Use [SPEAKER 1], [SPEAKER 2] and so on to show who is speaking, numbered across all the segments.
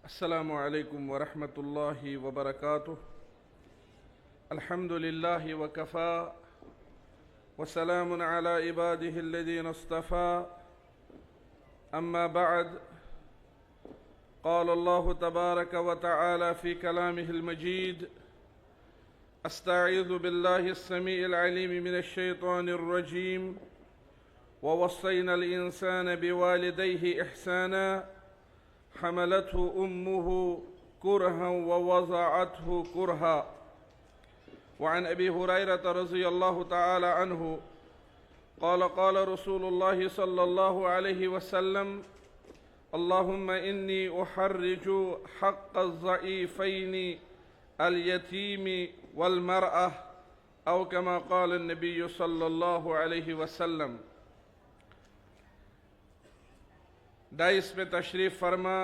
[SPEAKER 1] السلام علیکم ورحمۃ اللہ وبرکاتہ۔ الحمد للہ وکفا وسلام علی عبادہ الذین اصطفى اما بعد قال اللہ تبارک وتعالی فی کلامہ المجید استعیذ باللہ السمیع العلیم من الشیطان الرجیم ووصینا الانسان بوالدیہ احسانا حملته أمه كرها ووضعته كرها۔ وعن أبي هريرة رضي الله تعالى عنه قال قال رسول الله صلى الله عليه وسلم اللهم إني أحرج حق الضعيفين اليتيم والمرأة أو كما قال النبي صلى الله عليه وسلم۔ ڈائس پہ تشریف فرما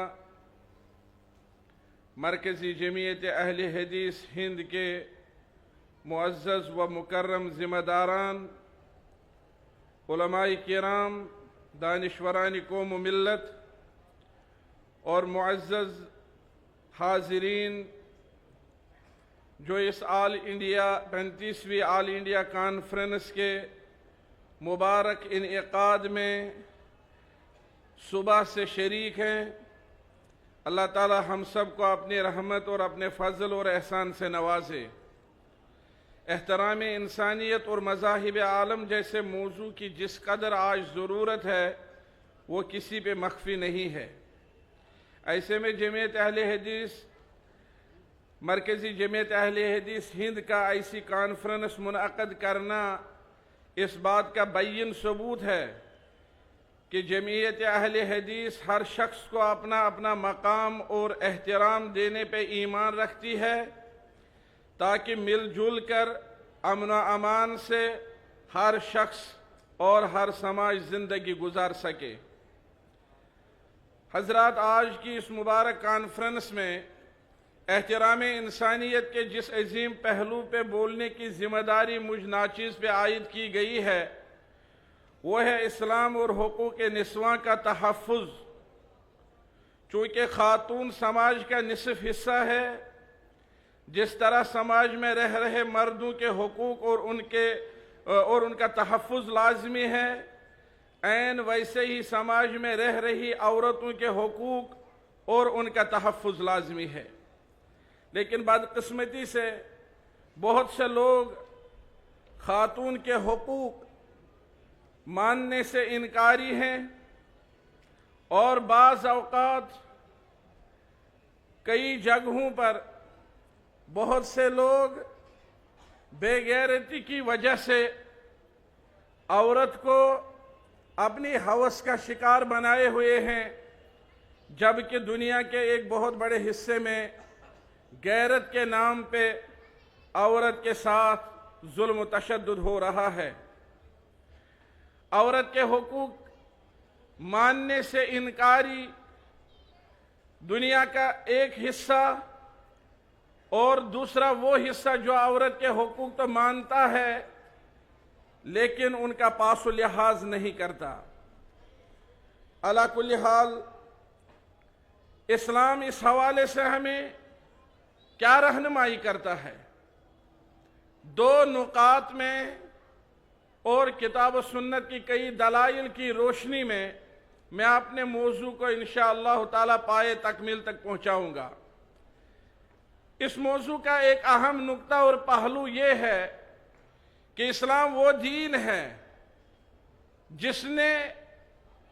[SPEAKER 1] مرکزی جمعیت اہل حدیث ہند کے معزز و مکرم ذمہ داران، علماء کرام، دانشوران قوم و ملت اور معزز حاضرین جو اس 35ویں آل انڈیا کانفرنس کے مبارک انعقاد میں صبح سے شریک ہیں، اللہ تعالی ہم سب کو اپنی رحمت اور اپنے فضل اور احسان سے نوازے۔ احترام انسانیت اور مذاہب عالم جیسے موضوع کی جس قدر آج ضرورت ہے وہ کسی پہ مخفی نہیں ہے۔ ایسے میں جمعیت اہل حدیث، مرکزی جمعیت اہل حدیث ہند کا ایسی کانفرنس منعقد کرنا اس بات کا بین ثبوت ہے کہ جمعیت اہل حدیث ہر شخص کو اپنا اپنا مقام اور احترام دینے پہ ایمان رکھتی ہے تاکہ مل جل کر امن و امان سے ہر شخص اور ہر سماج زندگی گزار سکے۔ حضرات، آج کی اس مبارک کانفرنس میں احترام انسانیت کے جس عظیم پہلو پہ بولنے کی ذمہ داری مجھ ناچیز پہ عائد کی گئی ہے وہ ہے اسلام اور حقوق نسواں کا تحفظ۔ چونکہ خاتون سماج کا نصف حصہ ہے، جس طرح سماج میں رہ رہے مردوں کے حقوق اور ان کا تحفظ لازمی ہے، عین ویسے ہی سماج میں رہ رہی عورتوں کے حقوق اور ان کا تحفظ لازمی ہے۔ لیکن بدقسمتی سے بہت سے لوگ خاتون کے حقوق ماننے سے انکاری ہیں، اور بعض اوقات کئی جگہوں پر بہت سے لوگ بے غیرتی کی وجہ سے عورت کو اپنی ہوس کا شکار بنائے ہوئے ہیں، جبکہ دنیا کے ایک بہت بڑے حصے میں غیرت کے نام پہ عورت کے ساتھ ظلم و تشدد ہو رہا ہے۔ عورت کے حقوق ماننے سے انکاری دنیا کا ایک حصہ، اور دوسرا وہ حصہ جو عورت کے حقوق تو مانتا ہے لیکن ان کا پاس و لحاظ نہیں کرتا۔ علی کل حال اسلام اس حوالے سے ہمیں کیا رہنمائی کرتا ہے؟ دو نقاط میں اور کتاب و سنت کی کئی دلائل کی روشنی میں میں اپنے موضوع کو انشاءاللہ تعالی پائے تکمیل تک پہنچاؤں گا۔ اس موضوع کا ایک اہم نقطہ اور پہلو یہ ہے کہ اسلام وہ دین ہے جس نے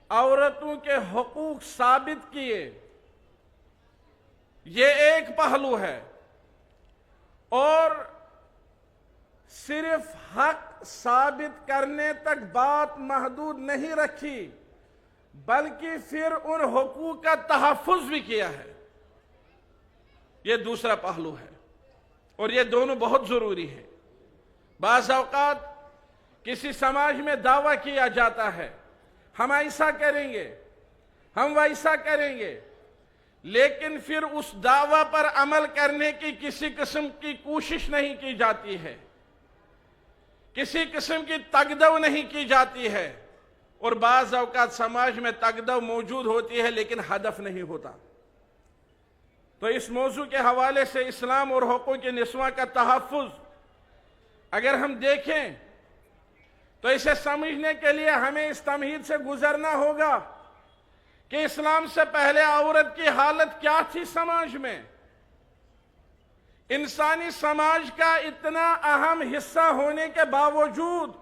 [SPEAKER 1] عورتوں کے حقوق ثابت کیے، یہ ایک پہلو ہے، اور صرف حق ثابت کرنے تک بات محدود نہیں رکھی بلکہ پھر ان حقوق کا تحفظ بھی کیا ہے۔ یہ دوسرا پہلو ہے، اور یہ دونوں بہت ضروری ہے۔ بعض اوقات کسی سماج میں دعویٰ کیا جاتا ہے ہم ایسا کریں گے، ہم ویسا کریں گے، لیکن پھر اس دعویٰ پر عمل کرنے کی کسی قسم کی کوشش نہیں کی جاتی ہے، کسی قسم کی تگدو نہیں کی جاتی ہے، اور بعض اوقات سماج میں تگدو موجود ہوتی ہے لیکن ہدف نہیں ہوتا۔ تو اس موضوع کے حوالے سے اسلام اور حقوق نسواں کا تحفظ اگر ہم دیکھیں تو اسے سمجھنے کے لیے ہمیں اس تمہید سے گزرنا ہوگا کہ اسلام سے پہلے عورت کی حالت کیا تھی سماج میں۔ انسانی سماج کا اتنا اہم حصہ ہونے کے باوجود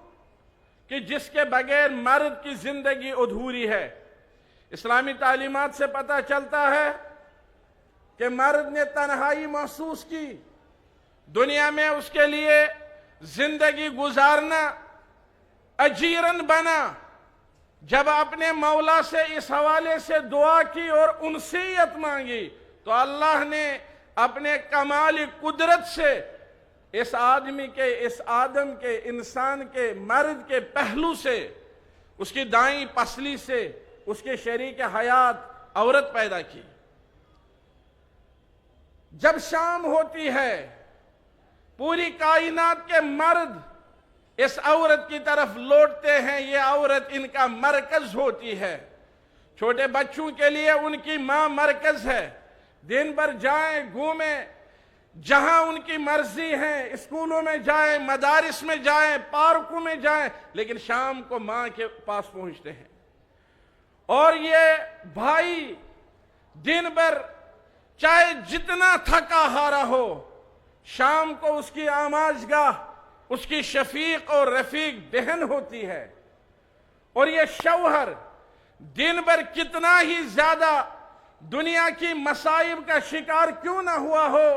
[SPEAKER 1] کہ جس کے بغیر مرد کی زندگی ادھوری ہے۔ اسلامی تعلیمات سے پتہ چلتا ہے کہ مرد نے تنہائی محسوس کی، دنیا میں اس کے لیے زندگی گزارنا اجیرن بنا۔ جب اپنے مولا سے اس حوالے سے دعا کی اور انسیت مانگی تو اللہ نے اپنے کمال قدرت سے اس آدمی کے، اس آدم کے، انسان کے، مرد کے پہلو سے، اس کی دائیں پسلی سے اس کے شریک حیات عورت پیدا کی۔ جب شام ہوتی ہے پوری کائنات کے مرد اس عورت کی طرف لوٹتے ہیں، یہ عورت ان کا مرکز ہوتی ہے۔ چھوٹے بچوں کے لیے ان کی ماں مرکز ہے، دن بھر جائیں گھومیں جہاں ان کی مرضی ہے، اسکولوں میں جائیں، مدارس میں جائیں، پارکوں میں جائیں، لیکن شام کو ماں کے پاس پہنچتے ہیں۔ اور یہ بھائی دن بھر چاہے جتنا تھکا ہارا ہو، شام کو اس کی آماجگاہ اس کی شفیق اور رفیق بہن ہوتی ہے۔ اور یہ شوہر دن بھر کتنا ہی زیادہ دنیا کی مصائب کا شکار کیوں نہ ہوا ہو،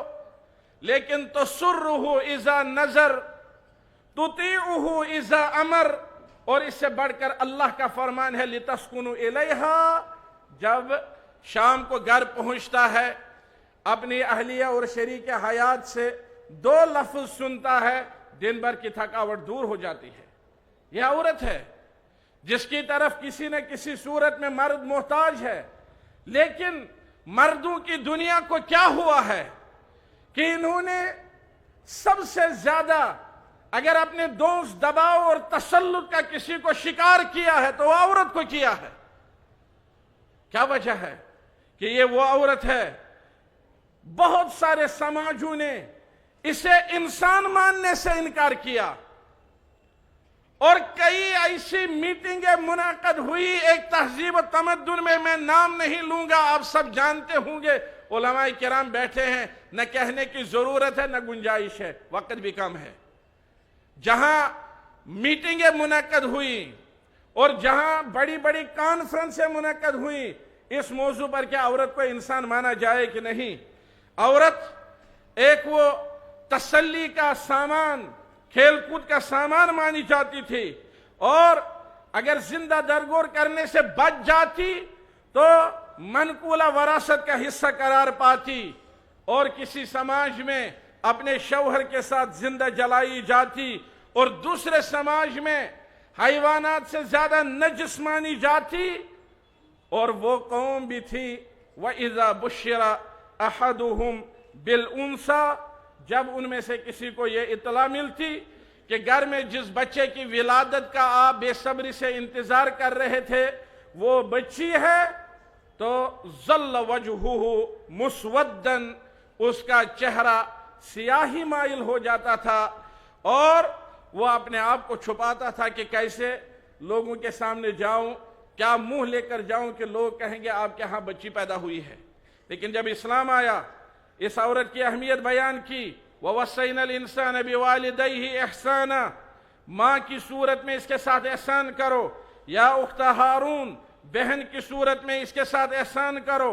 [SPEAKER 1] لیکن تسرہ اذا نظر، تطیعہ اذا امر، اور اس سے بڑھ کر اللہ کا فرمان ہے لِتَسْكُنُوا إِلَيْهَا، جب شام کو گھر پہنچتا ہے اپنی اہلیہ اور شریک حیات سے دو لفظ سنتا ہے، دن بھر کی تھکاوٹ دور ہو جاتی ہے۔ یہ عورت ہے جس کی طرف کسی نہ کسی صورت میں مرد محتاج ہے۔ لیکن مردوں کی دنیا کو کیا ہوا ہے کہ انہوں نے سب سے زیادہ اگر اپنے دوست دباؤ اور تسلط کا کسی کو شکار کیا ہے تو وہ عورت کو کیا ہے۔ کیا وجہ ہے کہ یہ وہ عورت ہے؟ بہت سارے سماجوں نے اسے انسان ماننے سے انکار کیا، اور کئی ایسی میٹنگیں منعقد ہوئی ایک تہذیب و تمدن میں نام نہیں لوں گا، آپ سب جانتے ہوں گے، علماء کرام بیٹھے ہیں، نہ کہنے کی ضرورت ہے نہ گنجائش ہے، وقت بھی کم ہے، جہاں میٹنگیں منعقد ہوئی اور جہاں بڑی بڑی کانفرنسیں منعقد ہوئی اس موضوع پر کہ عورت کو انسان مانا جائے کہ نہیں۔ عورت ایک وہ تسلی کا سامان، کھیل کود کا سامان مانی جاتی تھی، اور اگر زندہ درگور کرنے سے بچ جاتی تو منقولہ وراثت کا حصہ قرار پاتی، اور کسی سماج میں اپنے شوہر کے ساتھ زندہ جلائی جاتی، اور دوسرے سماج میں حیوانات سے زیادہ نجس مانی جاتی۔ اور وہ قوم بھی تھی وَإِذَا بُشِّرَ أَحَدُهُمْ بِالْأُنْثَى، جب ان میں سے کسی کو یہ اطلاع ملتی کہ گھر میں جس بچے کی ولادت کا آپ بے صبری سے انتظار کر رہے تھے وہ بچی ہے، تو ظل وجهه مسوداً، اس کا چہرہ سیاہی مائل ہو جاتا تھا، اور وہ اپنے آپ کو چھپاتا تھا کہ کیسے لوگوں کے سامنے جاؤں، کیا منہ لے کر جاؤں کہ لوگ کہیں گے آپ کے ہاں بچی پیدا ہوئی ہے۔ لیکن جب اسلام آیا، اس عورت کی اہمیت بیان کی، وَوَصَّيْنَا الْإِنسَانَ بِوَالِدَيْهِ إِحْسَانًا، ماں کی صورت میں اس کے ساتھ احسان کرو، یا اخت ہارون بہن کی صورت میں اس کے ساتھ احسان کرو،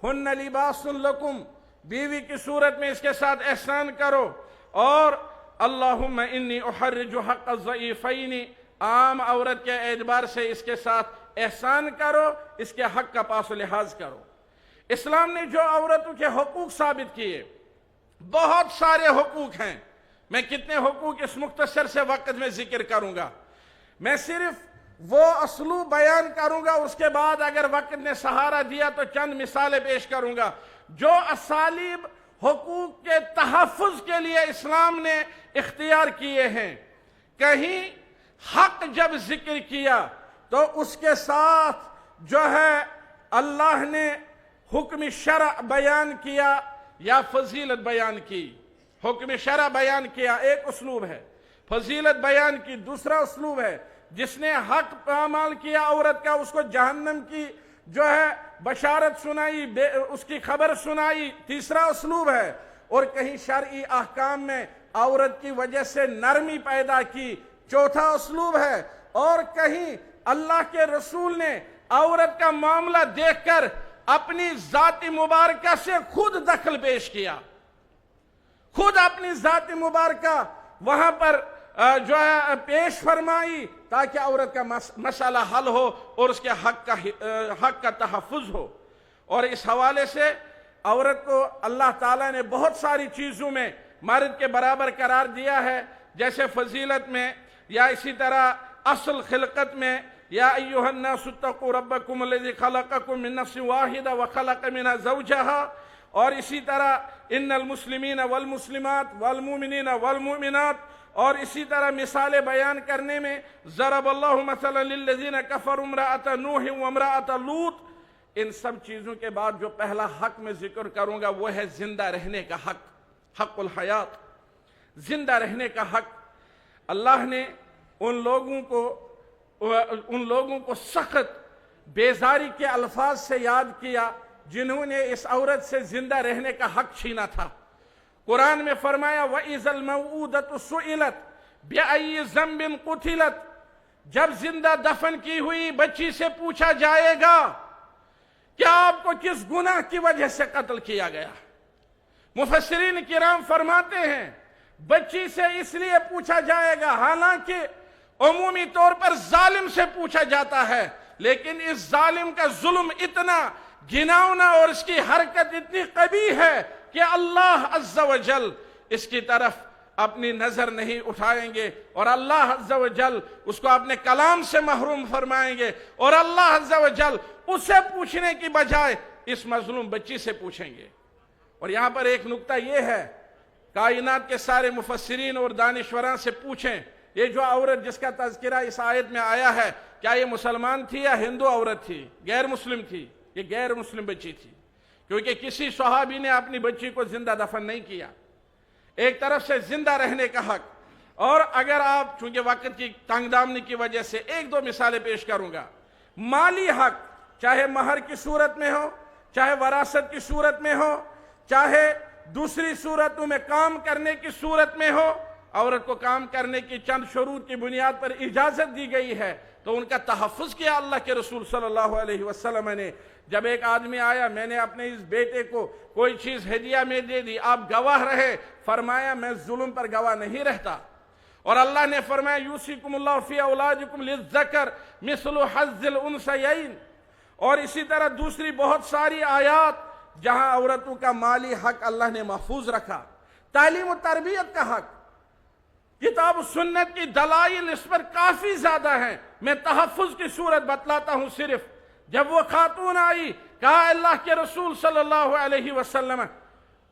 [SPEAKER 1] ہن لباس لکم بیوی کی صورت میں اس کے ساتھ احسان کرو، اور اللہم انی احرج حق الضعیفین، عام عورت کے اعتبار سے اس کے ساتھ احسان کرو، اس کے حق کا پاس و لحاظ کرو۔ اسلام نے جو عورتوں کے حقوق ثابت کیے، بہت سارے حقوق ہیں، میں کتنے حقوق اس مختصر سے وقت میں ذکر کروں گا، میں صرف وہ اسلوب بیان کروں گا، اس کے بعد اگر وقت نے سہارا دیا تو چند مثالیں پیش کروں گا جو اسالیب حقوق کے تحفظ کے لیے اسلام نے اختیار کیے ہیں۔ کہیں حق جب ذکر کیا تو اس کے ساتھ جو ہے اللہ نے حکم شرع بیان کیا یا فضیلت بیان کی. حکم شرع بیان کیا ایک اسلوب ہے، فضیلت بیان کی دوسرا اسلوب ہے. جس نے حق پامال کیا عورت کا اس کو جہنم کی جو ہے بشارت سنائی، اس کی خبر سنائی، تیسرا اسلوب ہے. اور کہیں شرعی احکام میں عورت کی وجہ سے نرمی پیدا کی، چوتھا اسلوب ہے. اور کہیں اللہ کے رسول نے عورت کا معاملہ دیکھ کر اپنی ذات مبارکہ سے خود دخل پیش کیا، خود اپنی ذات مبارکہ وہاں پر جو ہے پیش فرمائی تاکہ عورت کا مسئلہ حل ہو اور اس کے حق کا تحفظ ہو. اور اس حوالے سے عورت کو اللہ تعالیٰ نے بہت ساری چیزوں میں مرد کے برابر قرار دیا ہے، جیسے فضیلت میں یا اسی طرح اصل خلقت میں، یا ایھا الناس اتقوا ربکم الذی خلقکم من نفس واحدہ وخلق منها زوجہا. اور اسی طرح ان المسلمین والمسلمات والمؤمنین والمؤمنات. اور اسی طرح مثالیں بیان کرنے میں ضرب اللہ مثلا للذین کفروا امرأۃ نوح وامرأۃ لوط. ان سب چیزوں کے بعد جو پہلا حق میں ذکر کروں گا وہ ہے زندہ رہنے کا حق، حق الحیات، زندہ رہنے کا حق. اللہ نے ان لوگوں کو سخت بیزاری کے الفاظ سے یاد کیا جنہوں نے اس عورت سے زندہ رہنے کا حق چھینا تھا. قرآن میں فرمایا وَإِذَا الْمَوْءُودَةُ سُئِلَتْ بِأَيِّ ذَنبٍ قُتِلَتْ. جب زندہ دفن کی ہوئی بچی سے پوچھا جائے گا کہ آپ کو کس گناہ کی وجہ سے قتل کیا گیا. مفسرین کرام فرماتے ہیں بچی سے اس لیے پوچھا جائے گا، حالانکہ عمومی طور پر ظالم سے پوچھا جاتا ہے، لیکن اس ظالم کا ظلم اتنا گھناؤنا اور اس کی حرکت اتنی قبیح ہے کہ اللہ عز و جل اس کی طرف اپنی نظر نہیں اٹھائیں گے، اور اللہ عز و جل اس کو اپنے کلام سے محروم فرمائیں گے، اور اللہ عز و جل اسے پوچھنے کی بجائے اس مظلوم بچی سے پوچھیں گے. اور یہاں پر ایک نکتہ یہ ہے، کائنات کے سارے مفسرین اور دانشوران سے پوچھیں یہ جو عورت جس کا تذکرہ اس آیت میں آیا ہے کیا یہ مسلمان تھی یا ہندو عورت تھی، غیر مسلم تھی؟ یہ غیر مسلم بچی تھی، کیونکہ کسی صحابی نے اپنی بچی کو زندہ دفن نہیں کیا. ایک طرف سے زندہ رہنے کا حق، اور اگر آپ چونکہ وقت کی تنگ دامنی کی وجہ سے ایک دو مثالیں پیش کروں گا. مالی حق، چاہے مہر کی صورت میں ہو، چاہے وراثت کی صورت میں ہو، چاہے دوسری صورتوں میں کام کرنے کی صورت میں ہو. عورت کو کام کرنے کی چند شروط کی بنیاد پر اجازت دی گئی ہے تو ان کا تحفظ کیا اللہ کے رسول صلی اللہ علیہ وسلم نے. جب ایک آدمی آیا، میں نے اپنے اس بیٹے کو کوئی چیز ہدیہ میں دے دی، آپ گواہ رہے. فرمایا میں ظلم پر گواہ نہیں رہتا. اور اللہ نے فرمایا یوصیکم اللہ فی اولادکم للذکر مثل حظ الانثیین. اور اسی طرح دوسری بہت ساری آیات جہاں عورتوں کا مالی حق اللہ نے محفوظ رکھا. تعلیم و تربیت کا حق، کتاب و سنت کی دلائل اس پر کافی زیادہ ہیں. میں تحفظ کی صورت بتلاتا ہوں. صرف جب وہ خاتون آئی، کہا اللہ کے رسول صلی اللہ علیہ وسلم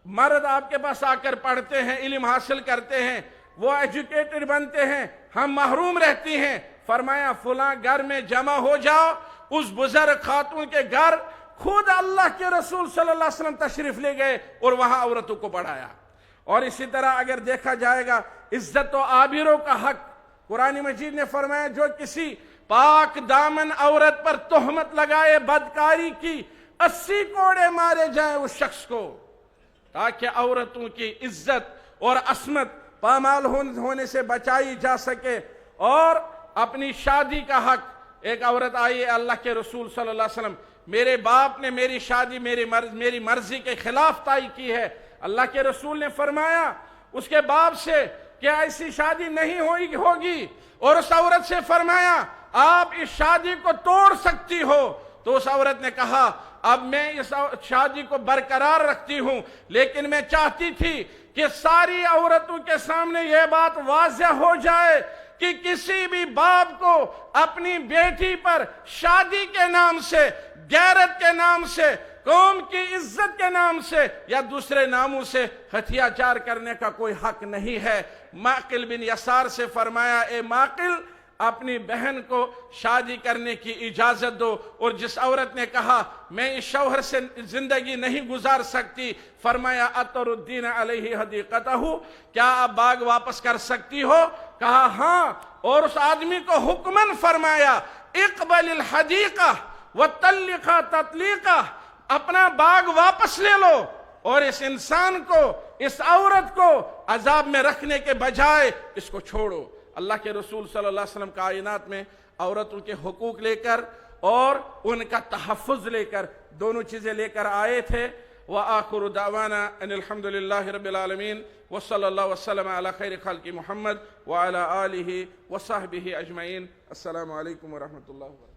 [SPEAKER 1] مرد آپ کے پاس آ کر پڑھتے ہیں، علم حاصل کرتے ہیں، وہ ایجوکیٹڈ بنتے ہیں، ہم محروم رہتی ہیں. فرمایا فلاں گھر میں جمع ہو جاؤ. اس بزرگ خاتون کے گھر خود اللہ کے رسول صلی اللہ علیہ وسلم تشریف لے گئے اور وہاں عورتوں کو پڑھایا. اور اسی طرح اگر دیکھا جائے گا عزت و آبرو کا حق، قرآن مجید نے فرمایا جو کسی پاک دامن عورت پر تہمت لگائے بدکاری کی 80 کوڑے مارے جائیں اس شخص کو، تاکہ عورتوں کی عزت اور عصمت پامال ہونے سے بچائی جا سکے. اور اپنی شادی کا حق، ایک عورت آئی اللہ کے رسول صلی اللہ علیہ وسلم میرے باپ نے میری شادی میری مرضی کے خلاف طے کی ہے. اللہ کے رسول نے فرمایا اس کے باپ سے کہ ایسی شادی نہیں ہوگی، اور اس عورت سے فرمایا آپ اس شادی کو توڑ سکتی ہو. تو اس عورت نے کہا اب میں اس شادی کو برقرار رکھتی ہوں، لیکن میں چاہتی تھی کہ ساری عورتوں کے سامنے یہ بات واضح ہو جائے کہ کسی بھی باپ کو اپنی بیٹی پر شادی کے نام سے، غیرت کے نام سے، قوم کی عزت کے نام سے یا دوسرے ناموں سے اتیاچار کرنے کا کوئی حق نہیں ہے. معقل بن یسار سے فرمایا اے معقل، اپنی بہن کو شادی کرنے کی اجازت دو۔ اور جس عورت نے کہا میں اس شوہر سے زندگی نہیں گزار سکتی، فرمایا اتردین علیہ حدیقتہ، کیا آپ باغ واپس کر سکتی ہو؟ کہا ہاں۔ اور اس آدمی کو حکماً فرمایا اقبل الحدیقہ وطلقہ تطلیقہ، اپنا باغ واپس لے لو اور اس انسان کو، اس عورت کو عذاب میں رکھنے کے بجائے اس کو چھوڑو۔ اللہ کے رسول صلی اللہ علیہ وسلم کائنات میں عورتوں کے حقوق لے کر اور ان کا تحفظ لے کر، دونوں چیزیں لے کر آئے تھے۔ وآخر دعوانا ان الحمد للہ رب العالمین وصلی اللہ وسلم علی خیر خلق محمد وعلی آلہ وصحبہ اجمعین۔ السلام علیکم ورحمۃ اللہ وبرکاتہ۔